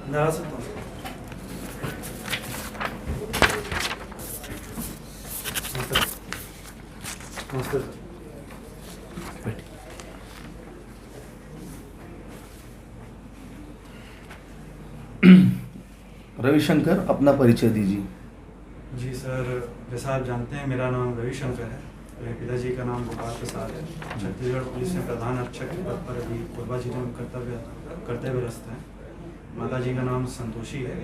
लगा सकता हूँ। नमस्ते सर। रविशंकर, अपना परिचय दीजिए। जी सर, जैसा आप जानते हैं मेरा नाम रविशंकर है। मेरे पिताजी का नाम गोपाल प्रसाद है। छत्तीसगढ़ पुलिस में प्रधान आरक्षक के पद पर अभी कोरबा जिले में कर्तव्य करते व्यस्त हैं। माता जी का नाम संतोषी है,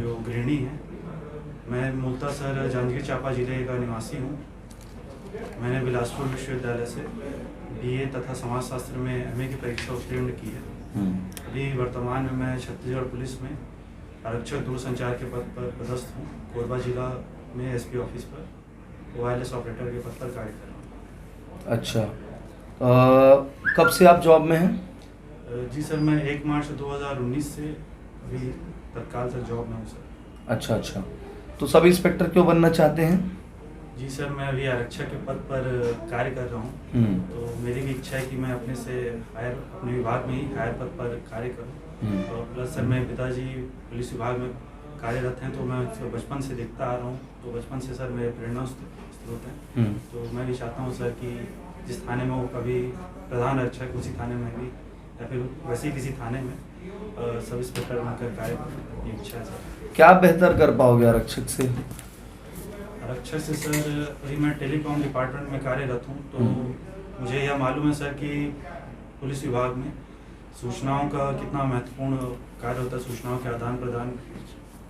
जो गृहिणी है। मैं मूलतः सर जांजगीर चांपा जिले का निवासी हूँ। मैंने बिलासपुर विश्वविद्यालय से BA तथा समाजशास्त्र में MA की परीक्षा उत्तीर्ण की है। अभी वर्तमान में मैं छत्तीसगढ़ पुलिस में आरक्षक दूरसंचार के पद पर पदस्थ हूँ। कोरबा जिला में SP ऑफिस पर वायरलेस ऑपरेटर के पद पर कार्य कर रहा हूँ। अच्छा, कब से आप जॉब में हैं? जी सर, मैं 1 मार्च 2019 से अभी तत्काल तक जॉब में हूँ सर। अच्छा, तो सब इंस्पेक्टर क्यों बनना चाहते हैं? जी सर, मैं अभी आरक्षक के पद पर कार्य कर रहा हूँ। तो मेरी भी इच्छा है कि मैं अपने विभाग में ही हायर पद पर कार्य करूँ। और प्लस सर मेरे पिताजी पुलिस विभाग में कार्यरत हैं, तो मैं बचपन से देखता आ रहा हूँ। तो बचपन से सर मेरे प्रेरणा स्रोत हैं। तो मैं भी चाहता हूँ सर कि जिस थाने में वो कभी प्रधान आरक्षक, उसी थाने में भी या फिर वैसे ही किसी थाने में सब इंस्पेक्टर बनकर कार्य करूँ, ये इच्छा है सर। क्या बेहतर कर पाओगे आरक्षक से? आरक्षक से सर अभी मैं टेलीकॉम डिपार्टमेंट में कार्यरत हूँ। तो मुझे यह मालूम है सर कि पुलिस विभाग में सूचनाओं का कितना महत्वपूर्ण कार्य होता है। सूचनाओं के आदान प्रदान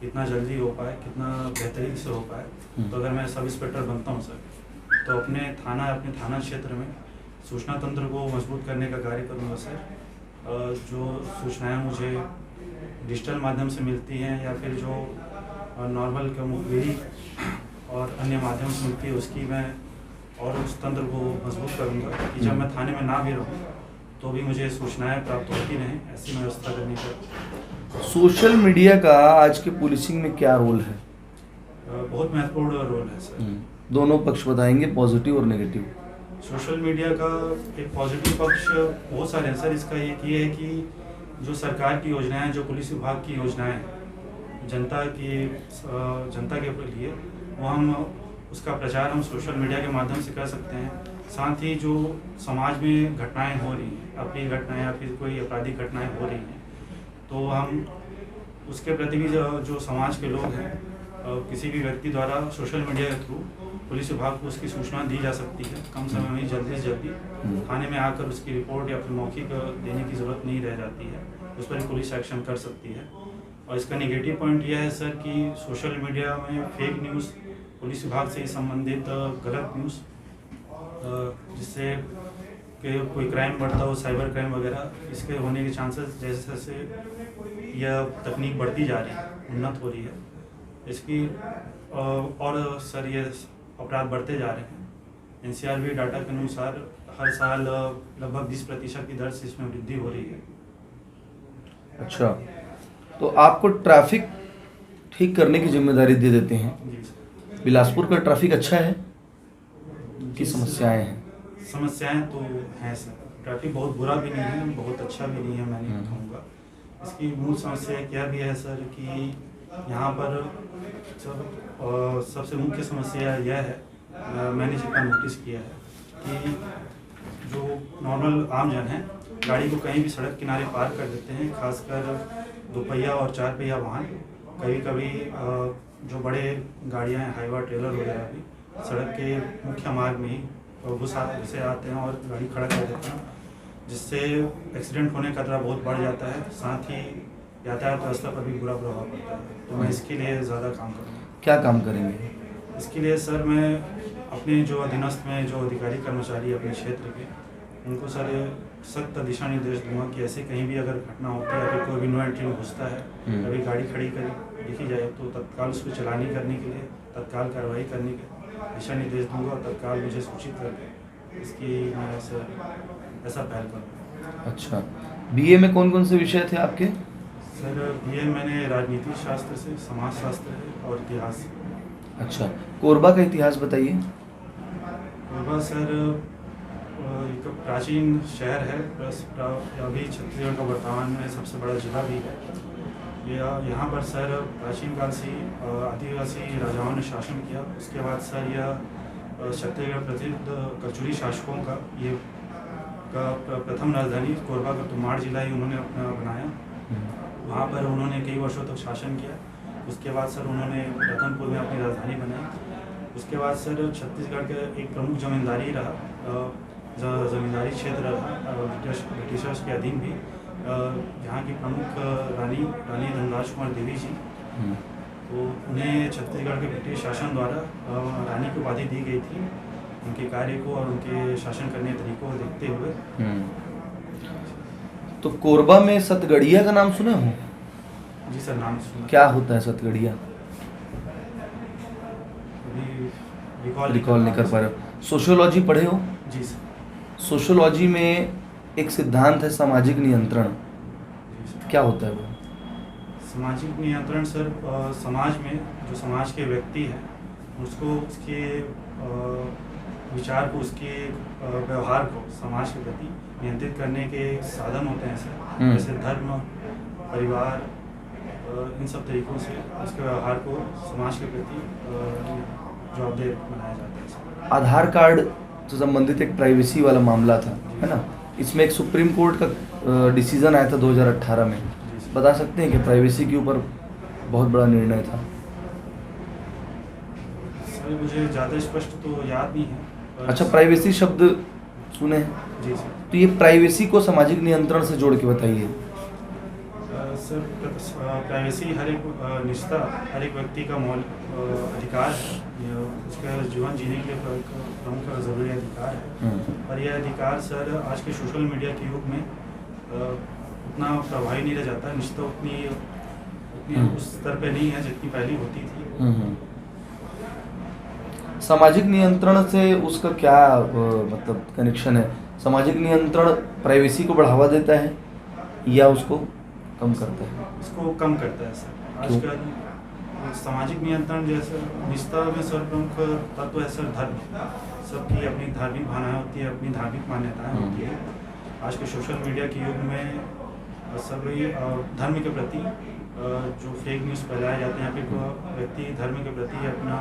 कितना जल्दी हो पाए, कितना बेहतरीन से हो पाए। तो अगर मैं सब इंस्पेक्टर बनता हूँ सर, तो अपने थाना क्षेत्र में सूचना तंत्र को मजबूत करने का कार्य करूँगा सर। जो सूचनाएं मुझे डिजिटल माध्यम से मिलती हैं या फिर जो नॉर्मल कम्युनिकेशन और अन्य माध्यम से मिलती है, उसकी मैं और उस तंत्र को मजबूत करूँगा कि जब मैं थाने में ना भी रहूँ तो भी मुझे सूचनाएं प्राप्त होती रहें, ऐसी व्यवस्था करनी चाहिए। सोशल मीडिया का आज के पुलिसिंग में क्या रोल है? बहुत महत्वपूर्ण रोल है सर। दोनों पक्ष बताएंगे, पॉजिटिव और नेगेटिव। सोशल मीडिया का एक पॉजिटिव पक्ष बहुत सारे हैं सर। इसका एक ये है कि जो सरकार की योजनाएं, जो पुलिस विभाग की योजनाएं जनता के लिए, वो हम उसका प्रचार हम सोशल मीडिया के माध्यम से कर सकते हैं। साथ ही जो समाज में घटनाएं हो रही हैं, अप्रिय घटनाएं या फिर कोई आपराधिक घटनाएं हो रही हैं, तो हम उसके प्रति भी जो समाज के लोग हैं, किसी भी व्यक्ति द्वारा सोशल मीडिया के थ्रू पुलिस विभाग को उसकी सूचना दी जा सकती है। कम समय में जल्दी से जल्दी थाने में आकर उसकी रिपोर्ट या फिर मौखिक देने की ज़रूरत नहीं रह जाती है। उस पर पुलिस एक्शन कर सकती है। और इसका नेगेटिव पॉइंट यह है सर कि सोशल मीडिया में फेक न्यूज़, पुलिस विभाग से संबंधित गलत न्यूज़, जिससे कि कोई क्राइम बढ़ता हो, साइबर क्राइम वगैरह, इसके होने के चांसेस जैसे जैसे यह तकनीक बढ़ती जा रही है, उन्नत हो रही है इसकी, और सर ये अपराध बढ़ते जा रहे हैं। NCRB डाटा के अनुसार हर साल लगभग 20% की दर से इसमें वृद्धि हो रही है। अच्छा, तो आपको ट्रैफिक ठीक करने की जिम्मेदारी दे देते हैं। जी सर। बिलासपुर का ट्रैफिक अच्छा है कि समस्याएं हैं? समस्याएं तो हैं सर। ट्रैफिक बहुत बुरा भी नहीं है, बहुत अच्छा भी नहीं है, मैं नहीं कहूँगा। इसकी मूल समस्या यह भी है सर कि यहाँ पर सबसे मुख्य समस्या यह है, मैंने जितना नोटिस किया है कि जो नॉर्मल आम जन है गाड़ी को कहीं भी सड़क किनारे पार कर देते हैं, खासकर 2 पहिया और 4 पहिया वाहन। कभी कभी जो बड़े गाड़ियाँ हैं, हाईवा ट्रेलर वगैरह भी सड़क के मुख्य मार्ग में ही घुसे आते हैं और गाड़ी खड़ा कर देते हैं, जिससे एक्सीडेंट होने का खतरा बहुत बढ़ जाता है। साथ ही यातायात व्यवस्था पर भी बुरा प्रभाव पड़ता है। तो मैं इसके लिए ज़्यादा काम करूँगा। क्या काम करेंगे? इसके लिए सर मैं अपने जो अधीनस्थ में जो अधिकारी कर्मचारी अपने क्षेत्र के, उनको सर सख्त दिशा निर्देश दूंगा कि ऐसे कहीं भी अगर घटना होती है, अगर कोई भी नो एंट्री में घुसता है, कभी गाड़ी खड़ी करी देखी जाए, तो तत्काल उसको चलानी करने के लिए तत्काल कार्रवाई करने के दिशा निर्देश दूंगा और तत्काल मुझे सूचित करके इसकी मैं सर ऐसा पहल करूँगा। अच्छा, BA में कौन कौन से विषय थे आपके? सर BA मैंने राजनीति शास्त्र से, समाज शास्त्र और इतिहास से। अच्छा, कोरबा का इतिहास बताइए। कोरबा सर एक प्राचीन शहर है, प्लस अभी छत्तीसगढ़ का वर्तमान में सबसे बड़ा जिला भी है। यहाँ पर सर प्राचीन काल से ही आदिवासी राजाओं ने शासन किया। उसके बाद सर यह छत्तीसगढ़ प्रसिद्ध कचूरी शासकों का ये प्रथम राजधानी कोरबा का तुमाड़ जिला ही उन्होंने अपना बनाया। वहाँ पर उन्होंने कई वर्षों तक शासन किया। उसके बाद सर उन्होंने रतनपुर में अपनी राजधानी बनाई। उसके बाद सर छत्तीसगढ़ का एक प्रमुख जमींदारी रहा, जमींदारी क्षेत्र रहा ब्रिटिशर्स के अधीन भी। यहाँ की प्रमुख रानी धनराज कुमार देवी जी, तो उन्हें छत्तीसगढ़ के ब्रिटिश शासन द्वारा रानी की उपाधि दी गई थी, उनके कार्य को और उनके शासन करने के तरीकों को देखते हुए। तो कोरबा में सतगड़िया का नाम सुने हो? जी सर, नाम सुना। क्या होता है सतगड़िया? रिकॉल नहीं कर पा रहे हो? सोशियोलॉजी पढ़े हो? जी सर। सोशियोलॉजी में एक सिद्धांत है सामाजिक नियंत्रण, क्या होता है वो? सामाजिक नियंत्रण सर समाज में जो समाज के व्यक्ति हैं उसको उसके विचार को, उसके व्यवहार को समाज के प्रति नियंत्रित करने के साधन होते हैं सर। जैसे धर्म, परिवार, इन सब तरीकों से उसके व्यवहार को समाज के प्रति जवाबदेह बनाया जाता है सर। आधार कार्ड से संबंधित एक प्राइवेसी वाला मामला था, है ना? इसमें एक सुप्रीम कोर्ट का डिसीजन आया था 2018 में। बता सकते हैं कि प्राइवेसी के ऊपर बहुत बड़ा निर्णय था? सर मुझे ज़्यादा स्पष्ट तो याद नहीं है। अच्छा, प्राइवेसी शब्द सुने हैं? जी सर। तो ये प्राइवेसी को सामाजिक नियंत्रण से जोड़ के बताइए। सर प्राइवेसी हर एक निजता हर एक व्यक्ति का मौलिक अधिकार है। उसका जीवन जीने के लिए प्रमुख ज़रूरी अधिकार है। और यह अधिकार सर आज के सोशल मीडिया के युग में उतना प्रभावी नहीं रह जाता। निजता उतनी उस स्तर पे नहीं है जितनी पहले होती थी। सामाजिक नियंत्रण से उसका क्या मतलब कनेक्शन है? सामाजिक नियंत्रण प्राइवेसी को बढ़ावा देता है या उसको कम करता है? इसको कम करता है सर। आजकल सामाजिक नियंत्रण जैसे निजता में सर प्रमुख तत्व है सर धर्म। सबकी अपनी धार्मिक भावनाएं होती है, अपनी धार्मिक मान्यताएं होती है। आज के सोशल मीडिया के युग में सभी धर्म के प्रति जो फेक न्यूज़ फैलाए जाते हैं, फिर व्यक्ति धर्म के प्रति अपना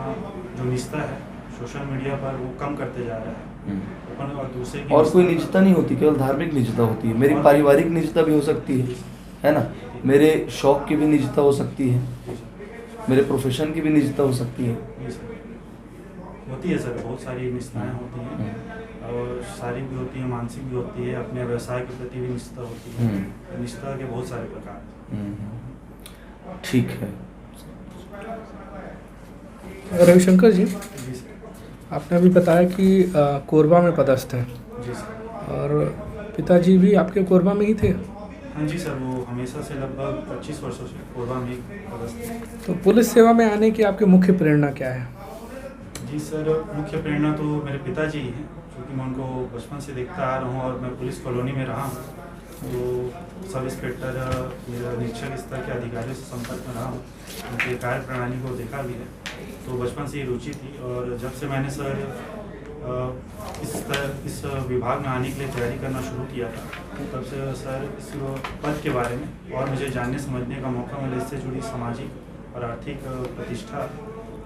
जो निजता है सोशल मीडिया पर वो कम करते जा रहा है। और दूसरे की और कोई निजता नहीं होती, केवल धार्मिक निजता होती है। मेरी पारिवारिक निजता भी हो सकती है ना? मेरे शौक की भी निजता हो सकती है, मेरे प्रोफेशन की भी निजता हो सकती है। होती है सर, बहुत सारी निजताएं होती हैं और शारीरिक भी होती है, मानसिक भी होती है, अपने व्यवसाय के प्रति भी निजता होती है। निजता के बहुत सारे प्रकार हैं। ठीक है। रविशंकर जी, जी सर। आपने अभी बताया कि कोरबा में पदस्थ हैं। जी सर। और पिताजी भी आपके कोरबा में ही थे? हाँ जी सर, वो हमेशा से लगभग 25 वर्षों से कोरबा में पदस्थ थे। तो पुलिस सेवा में आने की आपकी मुख्य प्रेरणा क्या है? जी सर, मुख्य प्रेरणा तो मेरे पिताजी ही हैं, क्योंकि मैं उनको बचपन से देखता आ रहा हूँ और मैं पुलिस कॉलोनी में रहा हूँ। तो सब इंस्पेक्टर या निरीक्षक स्तर के अधिकारियों से संपर्क में रहा हूँ, उनके कार्य प्रणाली को देखा भी है। तो बचपन से ही रुचि थी और जब से मैंने सर इस विभाग में आने के लिए तैयारी करना शुरू किया था, तब से सर इस पद के बारे में और मुझे जानने समझने का मौका मिला। इससे जुड़ी सामाजिक और आर्थिक प्रतिष्ठा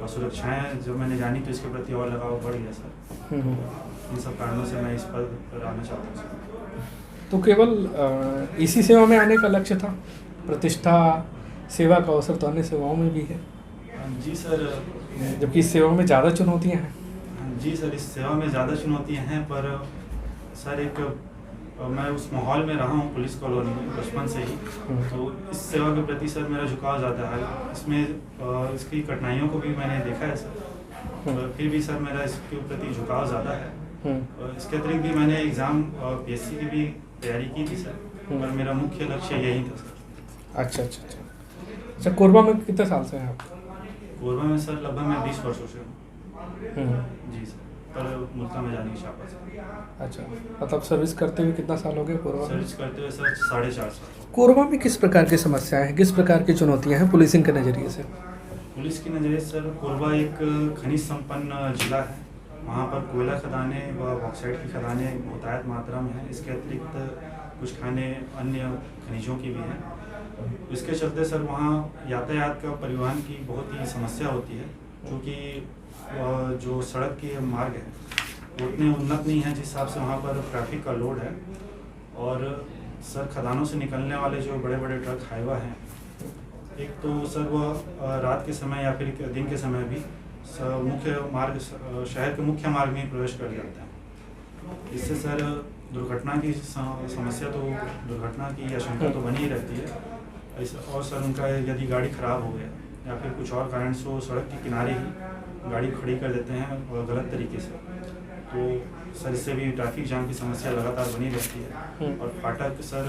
और सुरक्षाएं जब मैंने जानी तो इसके प्रति और लगाव बढ़ गया सर। इन सब कारणों से मैं इस पद पर आना चाहता हूँ। तो केवल इसी सेवा में आने का लक्ष्य था? प्रतिष्ठा, सेवा का अवसर तो अन्य सेवाओं में भी है। जी सर। जबकि इस सेवा में ज़्यादा चुनौतियाँ हैं। जी सर, इस सेवा में ज़्यादा चुनौतियाँ हैं, पर सर एक मैं उस माहौल में रहा हूँ पुलिस कॉलोनी में बचपन से ही, तो इस सेवा के प्रति सर मेरा झुकाव ज़्यादा है। इसमें इसकी कठिनाइयों को भी मैंने देखा है सर, फिर भी सर मेरा इसके प्रति झुकाव ज़्यादा है। इसके अतिरिक्त भी मैंने एग्ज़ाम PSC की भी तैयारी की थी सर, पर मेरा मुख्य लक्ष्य यही था सर। अच्छा, कोरबा में कितने साल से हैं आप? कोरबा में सर लगभग मैं 20 वर्षों से हूँ। जी सर, पर मुल्ता में जाने की चाहता सर। अच्छा, मतलब सर्विस करते हुए कितना साल हो गए कोरबा? सर्विस करते हुए सर 4.5 साल। कोरबा में किस प्रकार की समस्याएं हैं, किस प्रकार की चुनौतियां हैं पुलिसिंग के नज़रिए से? पुलिस की नज़रिए सर कोरबा एक खनिज संपन्न जिला है। वहाँ पर कोयला खदानें व बॉक्साइट की खदानें बहुतायत मात्रा में हैं। इसके अतिरिक्त कुछ खाने अन्य खनिजों की भी हैं। इसके चलते सर वहाँ यातायात का परिवहन की बहुत ही समस्या होती है, क्योंकि जो सड़क के मार्ग है वो उतने उन्नत नहीं है जिस हिसाब से वहाँ पर ट्रैफिक का लोड है। और सर खदानों से निकलने वाले जो बड़े बड़े ट्रक हाईवा हैं, एक तो सर वह रात के समय या फिर दिन के समय भी मुख्य मार्ग शहर के मुख्य मार्ग में प्रवेश कर जाते हैं। इससे सर दुर्घटना की समस्या तो दुर्घटना की आशंका तो बनी ही रहती है। ऐसा और सर उनका यदि गाड़ी ख़राब हो गया या फिर कुछ और कारण से वो सड़क के किनारे ही गाड़ी खड़ी कर देते हैं और गलत तरीके से, तो सर इससे भी ट्रैफिक जाम की समस्या लगातार बनी रहती है। और फाटक सर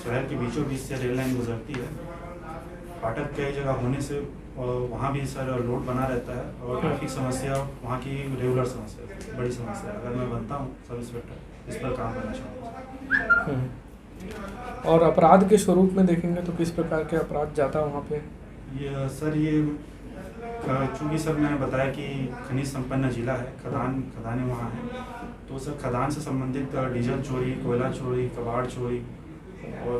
शहर के बीचों बीच से रेल लाइन गुजरती है, फाटक कई जगह होने से वहाँ भी सर लोड बना रहता है और ट्रैफिक समस्या वहाँ की रेगुलर समस्या है, बड़ी समस्या है। अगर मैं बनता हूँ सब इंस्पेक्टर इस पर काम करना चाहूँगा। और अपराध के स्वरूप में देखेंगे तो किस प्रकार के अपराध ज़्यादा वहाँ पे? ये सर ये चूँकि सर मैंने बताया कि खनिज संपन्न जिला है, खदानें वहाँ हैं, तो सर खदान से संबंधित डीजल चोरी, कोयला चोरी, कबाड़ चोरी और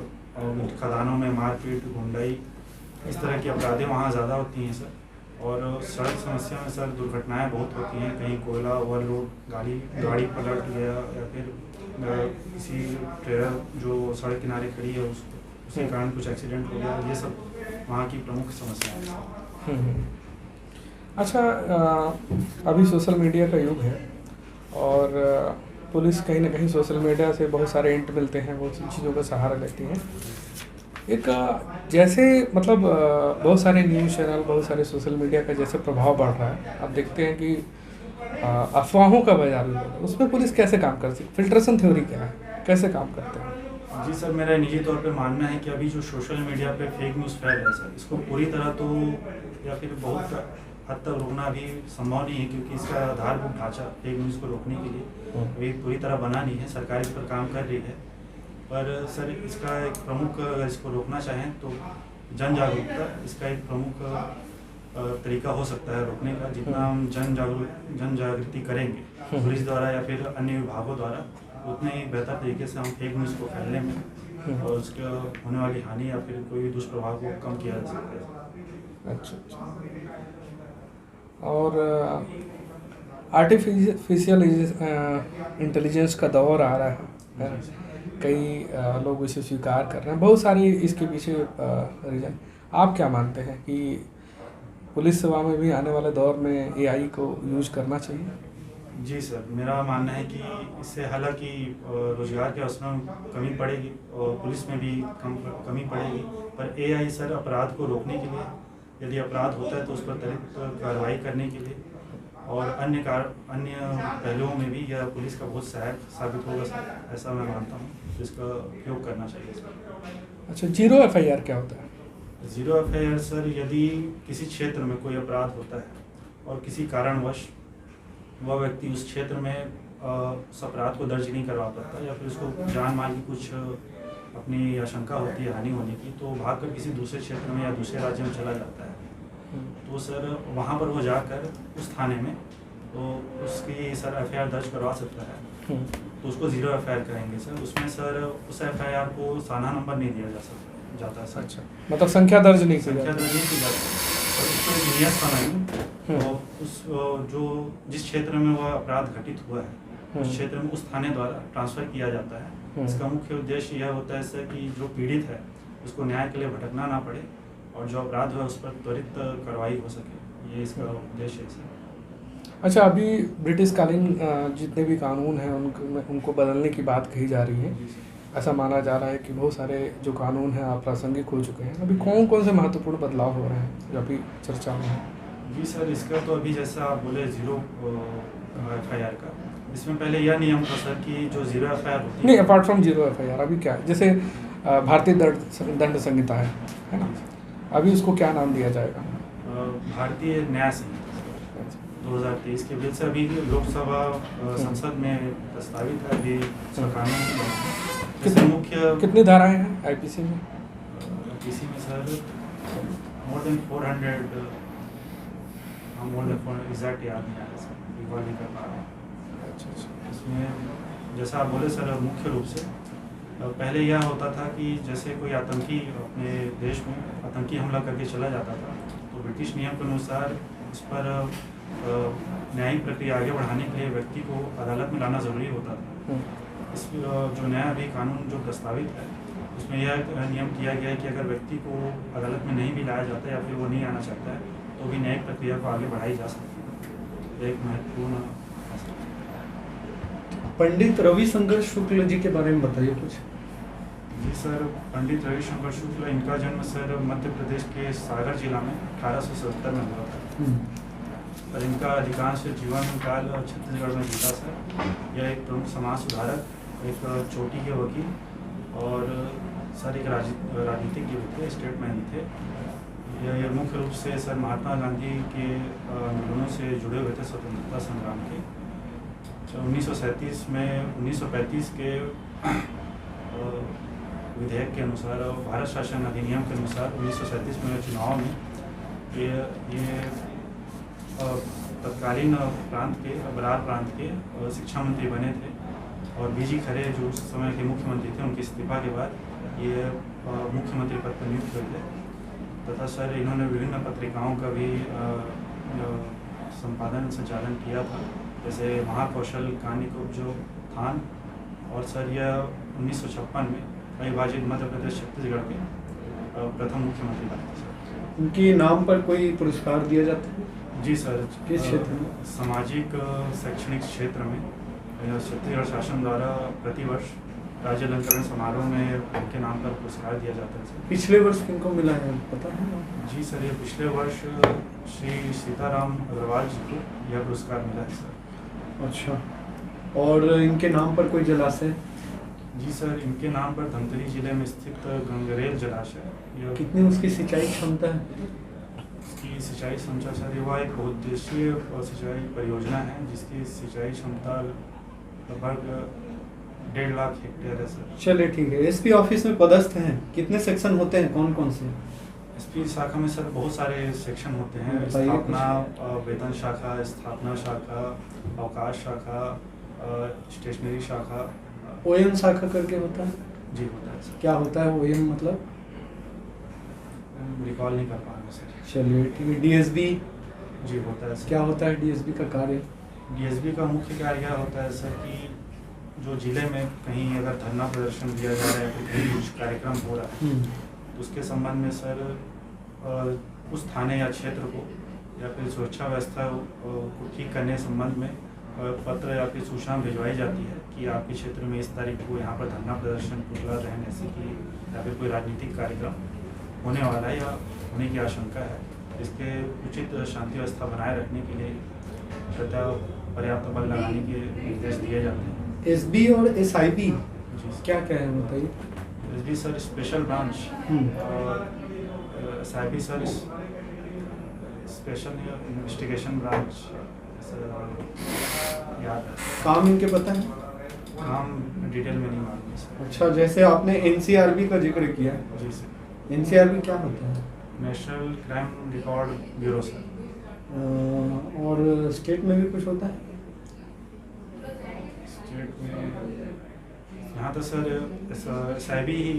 खदानों में मारपीट, गुंडाई, इस तरह की अपराधें वहाँ ज़्यादा होती हैं सर। और सड़क समस्या में सर दुर्घटनाएं बहुत होती हैं, कहीं कोयला ओवरलोड, गाड़ी पलट गया या फिर किसी ट्रेलर जो सड़क किनारे खड़ी है उसके कारण कुछ एक्सीडेंट हो गया, ये सब वहाँ की प्रमुख समस्याएं हैं। अच्छा, अभी सोशल मीडिया का युग है और पुलिस कहीं ना कहीं सोशल मीडिया से बहुत सारे इंट मिलते हैं, बहुत सी चीज़ों का सहारा लेती है। एक जैसे मतलब बहुत सारे न्यूज़ चैनल, बहुत सारे सोशल मीडिया का जैसे प्रभाव बढ़ रहा है, आप देखते हैं कि अफवाहों का बाजार भी बढ़ रहा है, उसमें पुलिस कैसे काम करती है? फिल्ट्रेशन थ्योरी क्या है, कैसे काम करते हैं? जी सर, मेरा निजी तौर पे मानना है कि अभी जो सोशल मीडिया पे फेक न्यूज़ फैल रहा है सर, इसको पूरी तरह तो या फिर बहुत हद तक रोकना भी संभव नहीं है, क्योंकि इसका आधारभूत ढांचा फेक न्यूज़ को रोकने के लिए अभी पूरी तरह बना नहीं है। सरकार इस पर काम कर रही है, पर सर इसका एक प्रमुख, अगर इसको रोकना चाहें तो जन जागरूकता इसका एक प्रमुख तरीका हो सकता है रोकने का। जितना हम जन जागृति करेंगे पुलिस द्वारा या फिर अन्य विभागों द्वारा, उतने ही बेहतर तरीके से हम फेक न्यूज़ को फैलने में और उसका होने वाली हानि या फिर कोई दुष्प्रभाव को कम किया जा सकता है। अच्छा। और आर्टिफिशियल इंटेलिजेंस का दौर आ रहा है, कई लोग इसे स्वीकार कर रहे हैं, बहुत सारी इसके पीछे रीजन। आप क्या मानते हैं कि पुलिस सेवा में भी आने वाले दौर में एआई को यूज करना चाहिए? जी सर, मेरा मानना है कि इससे हालांकि रोजगार के अवसरों में कमी पड़ेगी और पुलिस में भी कमी पड़ेगी, पर एआई सर अपराध को रोकने के लिए, यदि अपराध होता है तो उस पर त्वरित कार्रवाई करने के लिए और अन्य पहलुओं में भी यह पुलिस का बहुत सहायक साबित होगा सर, ऐसा मैं मानता हूँ। इसका उपयोग करना चाहिए सर। अच्छा, जीरो एफआईआर क्या होता है? जीरो एफआईआर सर, यदि किसी क्षेत्र में कोई अपराध होता है और किसी कारणवश वह व्यक्ति उस क्षेत्र में उस अपराध को दर्ज नहीं करवा पाता या फिर उसको जान माल की कुछ अपनी आशंका होती है हानि होने की, तो भाग कर किसी दूसरे क्षेत्र में या दूसरे राज्य में चला जाता है, तो सर वहाँ पर वो जाकर उस थाने में तो उसकी सर एफआईआर दर्ज करवा सकता है, तो उसको जीरो एफआईआर करेंगे सर। उसमें सर उस एफआईआर को साना नंबर नहीं दिया जाता सर। अच्छा, मतलब संख्या दर्ज नहीं की जाती और उसको एक नियत समय तो उस जो जिस क्षेत्र में वह अपराध घटित हुआ है उस क्षेत्र में उस थाने द्वारा ट्रांसफ़र किया जाता है। इसका मुख्य उद्देश्य यह होता है सर कि जो पीड़ित है उसको न्याय के लिए भटकना ना पड़े और जो अपराध हुआ उस पर त्वरित कार्रवाई हो सके, ये इसका उद्देश्य है सर। अच्छा, अभी ब्रिटिशकालीन जितने भी कानून हैं उनको बदलने की बात कही जा रही है। ऐसा माना जा रहा है कि बहुत सारे जो कानून हैं अप्रासंगिक हो चुके हैं। अभी कौन कौन से महत्वपूर्ण बदलाव हो रहे हैं जो अभी चर्चा में है? जी सर, इसका तो अभी जैसा आप बोले जीरो एफआईआर का, इसमें पहले यह नियम था सर कि जो जीरो एफआईआर होती नहीं, अपार्ट फ्रॉम जीरो एफआईआर अभी क्या है, जैसे भारतीय दंड संहिता है ना, अभी उसको क्या नाम दिया जाएगा? भारतीय न्याय संहिता 2023 के बिल से अभी लोकसभा संसद में प्रस्तावित है अभी कानून। मुख्य कितनी धाराएं हैं आईपीसी में? आईपीसी में सर मोर देन 400 एग्जैक्ट याद नहीं आ रहा सर, रिकॉर्ड नहीं कर पा रहा हूँ। अच्छा। इसमें जैसा आप बोले सर, मुख्य रूप से पहले यह होता था कि जैसे कोई आतंकी अपने देश में आतंकी हमला करके चला जाता था तो ब्रिटिश नियम के अनुसार इस पर न्यायिक प्रक्रिया आगे बढ़ाने के लिए व्यक्ति को अदालत में लाना ज़रूरी होता था। इस जो नया अभी कानून जो प्रस्तावित है उसमें यह नियम किया गया है कि अगर व्यक्ति को अदालत में नहीं भी लाया जाता है या फिर वो नहीं आना चाहता है तो भी न्यायिक प्रक्रिया को आगे बढ़ाई जा सकती है। एक महत्वपूर्ण पंडित रविशंकर शुक्ल जी के बारे में बताइए कुछ। जी सर, पंडित रविशंकर शुक्ल, इनका जन्म सर मध्य प्रदेश के सागर जिला में 1877 में हुआ था और इनका अधिकांश जीवन काल छत्तीसगढ़ में बीता सर। यह एक प्रमुख समाज सुधारक, एक चोटी के वकील और सर एक राजनीतिज्ञ भी थे, स्टेटमैन भी थे। यह मुख्य रूप से सर महात्मा गांधी के आंदोलनों से जुड़े हुए थे, स्वतंत्रता संग्राम के। 1937 में 1935 के विधेयक के अनुसार, भारत शासन अधिनियम के अनुसार 1937 में चुनाव में ये तत्कालीन प्रांत के, बरार प्रांत के शिक्षा मंत्री बने थे और बीजी खरे जो उस समय के मुख्यमंत्री थे, उनके इस्तीफा के बाद ये मुख्यमंत्री पद पर नियुक्त हुए थे। तथा सर इन्होंने विभिन्न पत्रिकाओं का भी संपादन संचालन किया था, जैसे महाकौशल, कानिकुब्ज, थान। और सर यह 1956 में अविभाजित मध्य प्रदेश छत्तीसगढ़ के प्रथम मुख्यमंत्री बने थे सर। उनके नाम पर कोई पुरस्कार दिया जाता है? जी सर। किस क्षेत्र में? सामाजिक शैक्षणिक क्षेत्र में छत्तीसगढ़ शासन द्वारा प्रतिवर्ष राज्य अलंकरण समारोह में उनके नाम पर पुरस्कार दिया जाता है सर। पिछले वर्ष किनको मिला है पता है? जी सर, ये पिछले वर्ष श्री सीताराम अग्रवाल जी को यह पुरस्कार मिला है सर। अच्छा, और इनके नाम पर कोई जलाशय? जी सर, इनके नाम पर धमतरी जिले में स्थित गंगरेल जलाशय, यह कितनी उसकी सिंचाई क्षमता है? इसकी सिंचाई क्षमता सर, वह एक बहुउद्देशीय सिंचाई परियोजना है जिसकी सिंचाई क्षमता लगभग 1.5 लाख हेक्टेयर है सर। चलिए ठीक है। एसपी ऑफिस में पदस्थ हैं, कितने सेक्शन होते हैं, कौन कौन से? एसपी शाखा में सर बहुत सारे सेक्शन होते हैं। बताइए कुछ। स्थापना, वेतन शाखा, स्थापना शाखा, अवकाश शाखा, स्टेशनरी शाखा। ओएम शाखा करके होता है? जी होता है सर। क्या होता है ओएम मतलब? रिकॉल नहीं कर पाएंगे सर। चलिए ठीक है। डीएसबी? जी होता है सर। क्या होता है डीएसबी का कार्य? डीएसबी का मुख्य कार्य यह होता है सर कि जो जिले में कहीं अगर धरना प्रदर्शन दिया जा रहा है, कहीं कुछ कार्यक्रम हो रहा है, तो उसके संबंध में सर उस थाने या क्षेत्र को या फिर सुरक्षा व्यवस्था को ठीक करने के संबंध में पत्र या फिर सूचना भिजवाई जाती है कि आपके क्षेत्र में इस तारीख को यहाँ पर धरना प्रदर्शन, पुतला दहन ऐसे की या फिर कोई राजनीतिक कार्यक्रम होने वाला है या होने की आशंका है। इसके उचित शांति व्यवस्था बनाए रखने के लिए सदा पर्याप्त बल लगाने के निर्देश दिए जाते हैं। एसबी और एसआईबी जी क्या क्या है बताइए? एसबी सर स्पेशल ब्रांच और SIB sir special investigation branch. याद है काम इनके पता है? काम डिटेल में नहीं मालूम है सर। अच्छा, जैसे आपने एनसीआरबी का जिक्र किया, जी सर। एनसीआरबी क्या होता है? National crime record bureau sir. और स्टेट में भी कुछ होता है? स्टेट में यहाँ तो सर एसआईबी ही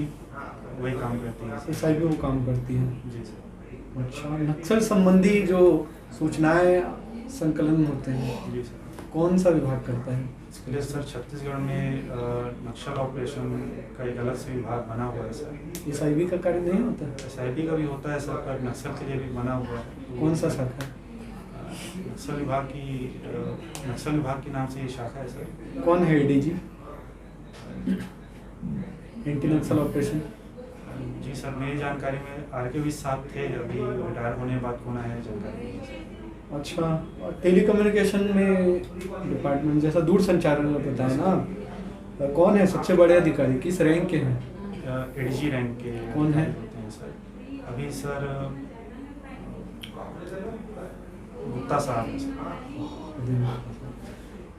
वही काम करती है सर। एसआईबी वो काम करती है। जी सर। अच्छा, नक्सल संबंधी जो सूचनाएं संकलन होते हैं, जी सर। कौन सा विभाग करता है? इसके लिए सर छत्तीसगढ़ में नक्सल ऑपरेशन का एक अलग से विभाग बना हुआ है सर। एसआईबी का कार्य नहीं होता? एसआईबी का भी होता है सर, पर नक्सल के लिए भी बना हुआ है। कौन सा शाखा? नक्सल विभाग के नाम से ये शाखा है सर। कौन है एडीजी? एंटी नक्सल ऑपरेशन? जी सर, मेरी जानकारी में आर.के. साहब थे, अभी रिटायर होने के बाद कौन है जानकारी नहीं है। अच्छा, और टेलीकम्युनिकेशन में डिपार्टमेंट जैसा दूर संचार में बताया ना, कौन है सबसे बड़े अधिकारी, किस रैंक के हैं? एडीजी रैंक के कौन है? होते हैं सर। अभी सर गुप्ता साहब हैं सर।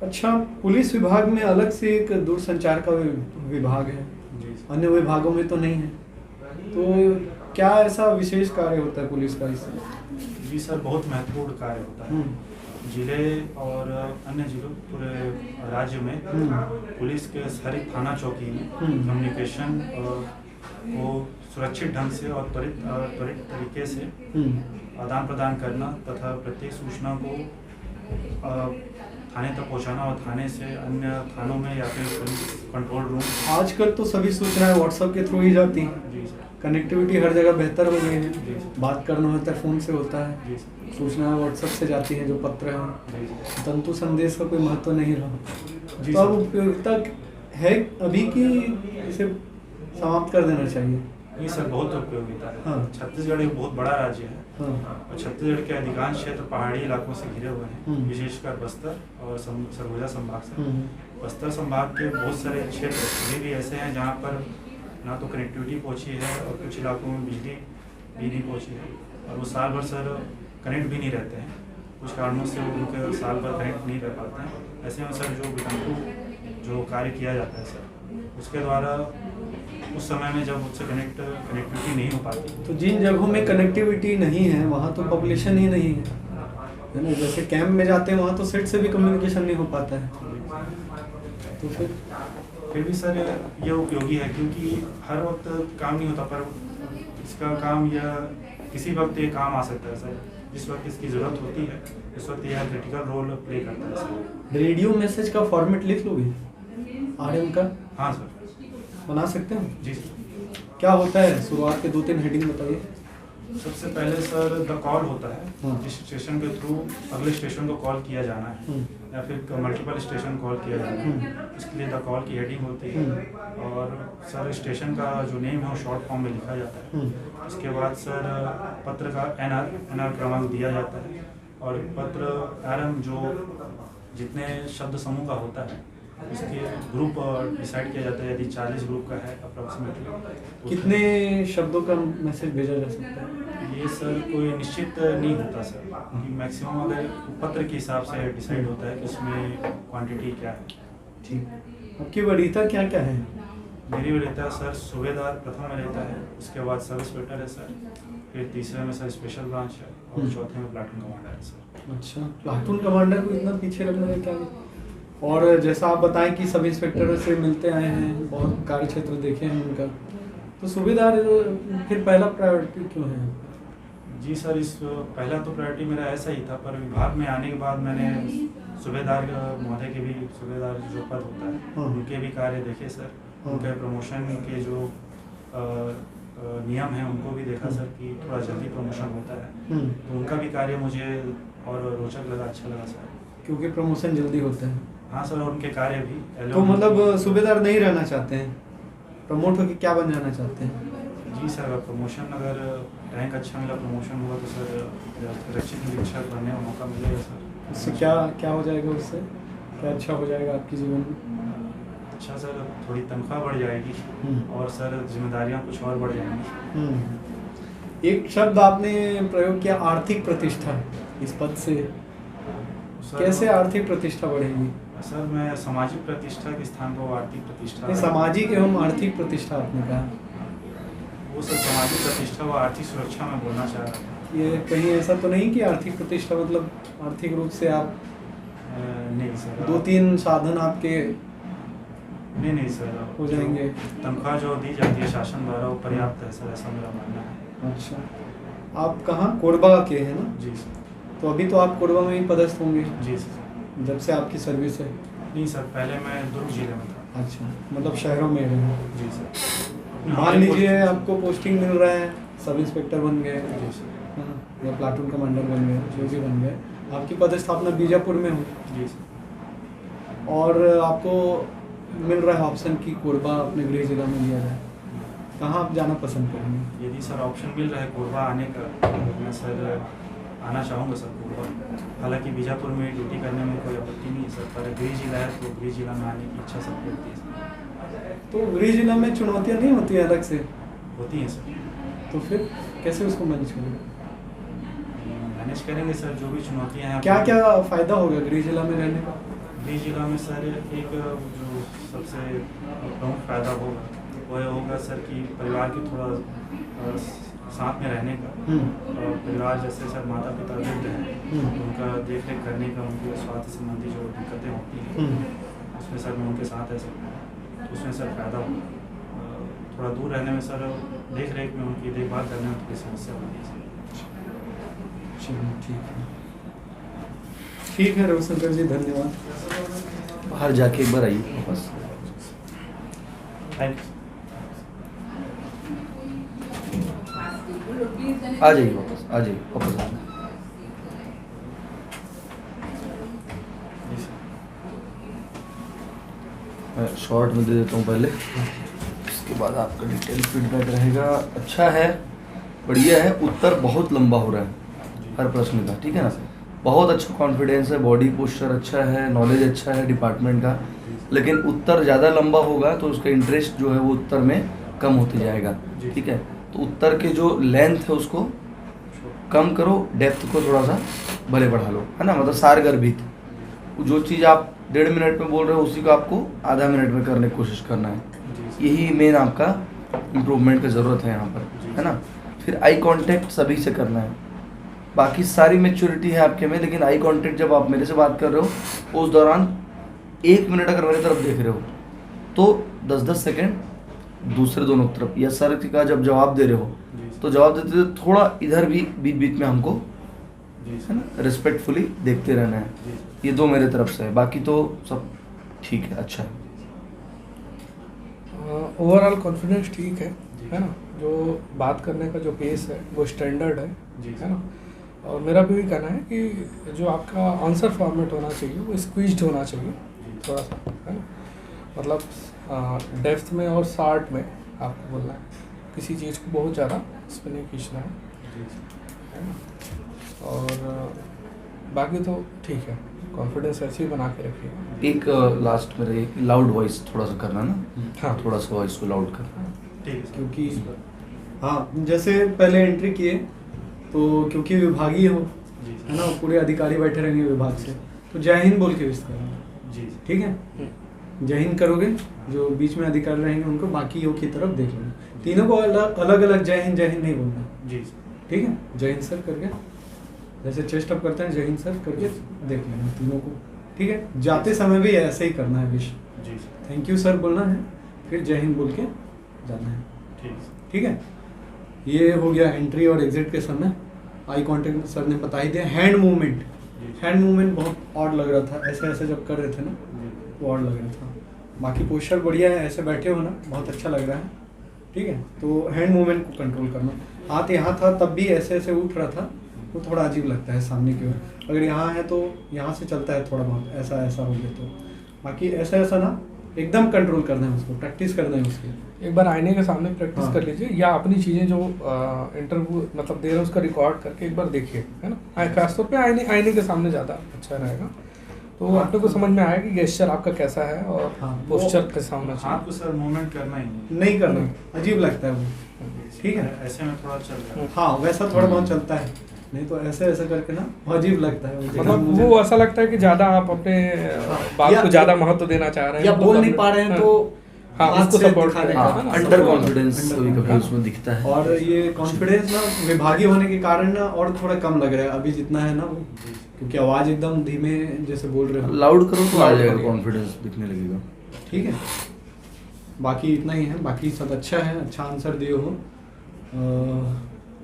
अच्छा, पुलिस विभाग में अलग से एक दूरसंचार का विभाग है, जी सर। अन्य विभागों में तो नहीं है, तो क्या ऐसा विशेष कार्य होता है पुलिस का इसमें? जी सर, बहुत महत्वपूर्ण कार्य होता है। जिले और अन्य जिलों पूरे राज्य में पुलिस के हर एक थाना चौकी में कम्युनिकेशन को सुरक्षित ढंग से और त्वरित तरीके से आदान प्रदान करना तथा प्रत्येक सूचना को थाने तक पहुंचाना और थाने से अन्य थानों में या फिर पुलिस कंट्रोल रूम। आजकल तो सभी सूचनाएं व्हाट्सएप के थ्रू ही जाती हैं। जी सर। कनेक्टिविटी हर जगह बेहतर हो गई जी है। सर। बात करना होता है फ़ोन से होता है, जी सर। सूचनाएं व्हाट्सएप से जाती हैं जो पत्र हैं। जी सर। तंतु संदेश का कोई महत्व नहीं रहा। जी तो अब सर। उपयोगिता है अभी की इसे समाप्त कर देना चाहिए। ये सर बहुत उपयोगिता है। हाँ। छत्तीसगढ़ एक बहुत बड़ा राज्य है हाँ। और छत्तीसगढ़ के अधिकांश क्षेत्र पहाड़ी इलाकों से घिरे हुए हैं, विशेषकर बस्तर और सरगुजा संभाग से। बस्तर संभाग के बहुत सारे क्षेत्र अभी भी ऐसे हैं जहाँ पर ना तो कनेक्टिविटी पहुँची है और कुछ इलाकों में बिजली भी नहीं पहुँची है और वो साल भर सर कनेक्ट भी नहीं रहते हैं। कुछ कारणों से वो उनके साल भर कनेक्ट नहीं रह पाते हैं। ऐसे में सर जो विकल्प जो कार्य किया जाता है सर उसके द्वारा उस समय में जब उससे कनेक्टिविटी नहीं हो पाती तो जिन जगहों में कनेक्टिविटी नहीं है वहाँ तो पॉपुलेशन ही नहीं है ना। जैसे कैंप में जाते हैं वहाँ तो सेट से भी कम्युनिकेशन नहीं हो पाता है। तो फिर भी सर ये उपयोगी है क्योंकि हर वक्त काम नहीं होता, पर इसका काम यह किसी वक्त ये काम आ सकता है सर। जिस वक्त इसकी ज़रूरत होती है उस वक्त यह क्रिटिकल रोल प्ले करता है सर। रेडियो मैसेज का फॉर्मेट लिख लोगे RM का? हाँ सर। बना सकते हैं? जी सर। क्या होता है, शुरुआत के 2-3 हेडिंग बताइए। सबसे पहले सर द कॉल होता है, हाँ। जिस स्टेशन के थ्रू अगले स्टेशन को कॉल किया जाना है या फिर मल्टीपल स्टेशन कॉल किया जाना है, इसके लिए द कॉल की हेडिंग होती है। और सर स्टेशन का जो नेम है वो शॉर्ट फॉर्म में लिखा जाता है। उसके बाद सर पत्र का NR क्रमांक दिया जाता है और पत्र RM जो जितने शब्द समूह का होता है उसके ग्रुप डिसाइड किया जाता है। यदि 40 ग्रुप का है अप्रॉक्सीमेटली कितने शब्दों का मैसेज भेजा जा सकता है? ये सर कोई निश्चित नहीं होता सर, क्योंकि मैक्सिमम अगर पत्र के हिसाब से डिसाइड होता है कि उसमें क्वांटिटी क्या है। ठीक। आपकी वरीयता क्या क्या है? मेरी वरीयता सर सूबेदार प्रथम में रहता है, उसके बाद सब इंस्पेक्टर है सर, फिर तीसरे में सर स्पेशल ब्रांच है और चौथे में प्लाटून कमांडर है सर। अच्छा, प्लाटून कमांडर को इतना पीछे रखने का क्या? और जैसा आप बताएं कि सब इंस्पेक्टरों से मिलते आए हैं, बहुत कार्य क्षेत्र देखे हैं उनका, तो सूबेदार फिर पहला प्रायोरिटी क्यों है? जी सर, इस पहला तो प्रायोरिटी मेरा ऐसा ही था, पर विभाग में आने के बाद मैंने सूबेदार महोदय के भी सूबेदार जो पद होता है उनके भी कार्य देखे सर। उनके प्रमोशन के जो नियम हैं उनको भी देखा सर कि थोड़ा जल्दी प्रमोशन होता है, तो उनका भी कार्य मुझे और रोचक लगा, अच्छा लगा सर। क्योंकि प्रमोशन जल्दी होता है। हाँ सर, और उनके कार्य भी। तो मतलब सूबेदार नहीं रहना चाहते हैं, प्रमोट होकर क्या बन जाना चाहते हैं? जी सर, अगर प्रमोशन अगर रैंक अच्छा मिला, प्रमोशन हुआ तो सर रक्षित निरीक्षक बनने का मौका मिलेगा सर। उससे क्या हो जाएगा? उससे क्या अच्छा हो जाएगा आपके जीवन में? अच्छा सर, थोड़ी तनख्वाह बढ़ जाएगी और सर जिम्मेदारियां कुछ और बढ़ जाएंगी। एक शब्द आपने प्रयोग किया, आर्थिक प्रतिष्ठा। इस पद से कैसे आर्थिक प्रतिष्ठा बढ़ेगी? सर मैं सामाजिक प्रतिष्ठा के स्थान पर आर्थिक प्रतिष्ठा। सामाजिक एवं आर्थिक प्रतिष्ठा आपने कहा, वो सर सामाजिक प्रतिष्ठा व आर्थिक सुरक्षा में बोलना चाह रहा था। ये कहीं ऐसा तो नहीं कि आर्थिक प्रतिष्ठा मतलब आर्थिक रूप से आप नहीं सर, 2-3 साधन आपके नहीं सर हो जाएंगे। तनख्वाह जो दी जाती है शासन द्वारा वो पर्याप्त है सर, ऐसा मेरा मानना है। अच्छा, आप कहाँ, कोरबा के हैं ना? जी सर। तो अभी तो आप कोरबा में ही पदस्थ होंगे? जी सर। जब से आपकी सर्विस है? नहीं सर, पहले मैं दुर्ग जिले में था। अच्छा, मतलब शहरों में रहे? जी सर। मान लीजिए आपको पोस्टिंग मिल रहा है, सब इंस्पेक्टर बन गए जी सर, या प्लाटून कमांडर बन गए, जो भी बन गए, आपकी पदस्थापना बीजापुर में हो जी सर, और आपको मिल रहा है ऑप्शन कि कोरबा अपने गृह जिला में लिया जाए, कहाँ आप जाना पसंद करेंगे? यदि सर ऑप्शन मिल रहा है कोरबा आने का तो मैं सर आना चाहूँगा सर कोरबा। हालांकि बीजापुर में ड्यूटी करने में कोई आपत्ति नहीं है सर, पर गृह जिला है तो गृह जिला में आने की इच्छा सबको होती है सर। तो गृह जिला में चुनौतियाँ नहीं होती हैं अलग से? होती हैं सर। तो फिर कैसे उसको मैनेज करेंगे? मैनेज करेंगे सर, जो भी चुनौतियाँ हैं। क्या क्या फ़ायदा होगा गृह जिला में रहने का? गृह जिला में सर एक जो सबसे प्रमुख फायदा होगा वो ये होगा सर कि परिवार की थोड़ा साथ में रहने का, और परिवार जैसे सर माता पिता वृद्ध हैं, उनका देख रेख करने का, उनके स्वास्थ्य संबंधी जो दिक्कतें होती हैं उसमें सर मैं उनके साथ रह सकता हूँ, तो उसमें सर फ़ायदा होगा। थोड़ा दूर रहने में सर देख रेख में उनकी देखभाल करने में थोड़ी समस्या होती है सर। ठीक है रविशंकर जी, धन्यवाद। बाहर जाके एक बार आइए वापस। Thank you. आ जाइए वापस, आ जाइए वापस आ जाइए। जी सर। मैं शॉर्ट में दे देता हूँ पहले, उसके बाद आपका डिटेल फीडबैक रहेगा। अच्छा है, बढ़िया है। उत्तर बहुत लंबा हो रहा है हर प्रश्न का, ठीक है ना। बहुत अच्छा कॉन्फिडेंस है, बॉडी पोस्चर अच्छा है, नॉलेज अच्छा है डिपार्टमेंट का, लेकिन उत्तर ज़्यादा लंबा होगा तो उसका इंटरेस्ट जो है वो उत्तर में कम होते जाएगा, ठीक है। तो उत्तर के जो लेंथ है उसको कम करो, डेप्थ को थोड़ा सा भले बढ़ा लो, है ना। मतलब सारगर्भित, जो चीज़ आप 1.5 मिनट में बोल रहे हो उसी को आपको आधा मिनट में करने की कोशिश करना है। यही मेन आपका इम्प्रूवमेंट का ज़रूरत है यहाँ पर, है ना। फिर आई कांटेक्ट सभी से करना है, बाकी सारी मैच्योरिटी है आपके में, लेकिन आई कांटेक्ट जब आप मेरे से बात कर रहे हो उस दौरान 1 मिनट अगर मेरी तरफ देख रहे हो तो 10-10 सेकेंड दूसरे दोनों तरफ, या सर का जब जवाब दे रहे हो तो जवाब देते हुए थोड़ा इधर भी बीच बीच में हमको, है ना, रिस्पेक्टफुली देखते रहना है। ये 2 मेरे तरफ से है, बाकी तो सब ठीक है, अच्छा है। ओवरऑल कॉन्फिडेंस ठीक है ना। जो बात करने का जो पेस है वो स्टैंडर्ड है ना। और मेरा भी कहना है कि जो आपका आंसर फॉर्मेट होना चाहिए वो स्क्वीज्ड होना चाहिए थोड़ा सा, है ना। मतलब डेप्थ में और शार्ट में आपको बोलना है, किसी चीज़ को बहुत ज़्यादा इसमें नहीं खींचना है ना। और बाकी तो ठीक है, कॉन्फिडेंस ऐसे ही बना के रखिए। एक लास्ट मेरे लाउड वॉइस थोड़ा सा करना ना, हाँ, थोड़ा सा वॉइस को लाउड करना। ठीक है सर। क्योंकि हाँ, जैसे पहले एंट्री किए तो क्योंकि विभागीय हो, जी है ना, पूरे अधिकारी बैठे रहेंगे विभाग से, तो जय हिंद बोल के विश करेंगे, जी ठीक है। जय हिंद करोगे, जो बीच में अधिकारी रहेंगे उनको बाकी की तरफ देख लेना, तीनों को अलग अलग जय हिंद नहीं बोलना, जी ठीक है। जय हिंद सर करके, जैसे चेस्ट अप करते हैं जय हिंद सर करके देख लेना तीनों को, ठीक है। जाते समय भी ऐसे ही करना है विश, जी सर। थैंक यू सर बोलना है, फिर जय हिंद बोल के जाना है, ठीक है सर। ठीक है। ये हो गया एंट्री और एग्जिट के समय। आई कांटेक्ट सर ने बता ही दिया। हैंड मूवमेंट बहुत ऑड लग रहा था, ऐसे ऐसे जब कर रहे थे ना वो ऑड लग रहा था। बाकी पोस्चर बढ़िया है, ऐसे बैठे हो ना बहुत अच्छा लग रहा है, ठीक है। तो हैंड मूवमेंट को कंट्रोल करना, हाथ यहाँ था तब भी ऐसे ऐसे उठ रहा था, वो थोड़ा अजीब लगता है सामने की ओर। अगर यहाँ है तो यहाँ से चलता है थोड़ा बहुत, ऐसा ऐसा हो गया तो। बाकी ऐसा ऐसा ना एकदम कंट्रोल करना है उसको, प्रैक्टिस करना है उसकी। एक बार आईने के सामने प्रैक्टिस हाँ। कर लीजिए, या अपनी चीज़ें जो इंटरव्यू मतलब दे रहे हैं उसका रिकॉर्ड करके एक बार देखिए, है ना। खासतौर पे आईने के सामने ज़्यादा अच्छा रहेगा, तो हाँ, अपने को समझ में आएगा कि गेस्चर आपका कैसा है और हाँ, पोस्चर कैसा होना हाथ चाहिए। को सर मूवमेंट करना ही नहीं करना, अजीब लगता है वो, ठीक है। ऐसे में थोड़ा चल रहा है। हाँ, वैसा थोड़ा बहुत चलता है, नहीं तो ऐसे ऐसे करके ना अजीब लगता है मतलब वो ऐसा लगता है कि ज़्यादा आप अपने बात या- को ज़्यादा महत्व देना चाह रहे हैं, या मतलब बोल नहीं अपने- पा रहे हैं हाँ। तो हाँ, हाथ उसको से support दिखाने करें। का, हाँ, ना, अंडर support- कॉन्फिडेंस under कभी कभी confidence। उसमें दिखता है। और ये कॉन्फिडेंस ना विभागीय होने के कारण ना और थोड़ा कम लग रहा है अभी जितना है ना वो, क्योंकि आवाज एकदम धीमे जैसे बोल रहे हो। लाउड करो तो आ Loud जाएगा, करिए। कॉन्फिडेंस दिखने लगेगा। ठीक है, बाकी इतना ही है, बाकी सब अच्छा है, अच्छा आंसर दिए हो।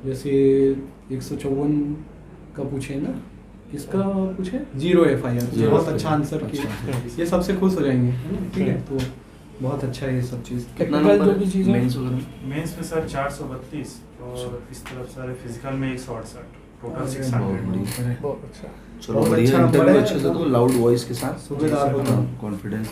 जैसे 154 का पूछे ना, किसका पूछे, 0 FIR, Zero बहुत FIR, अच्छा आंसर अच्छा किया, आंसर। ये सबसे खुश हो जाएंगे, है ना, ठीक है। तो बहुत अच्छा है ये सब चीज़। कितना Technical नंबर जो भी चीज़ें- मेंस वगैरह में? मेंस में सर 432 और इस तरफ सर फिजिकल में 168, टोटल अरे 600। बहुत बढ़िया। बहुत अच्छा। चलो बहुत बढ़िया, अच्छा इंटरव्यू नंबर है, अच्छे से दो, लाउड वॉइस के साथ, सूबेदार हो तुम। कॉन्फिडेंस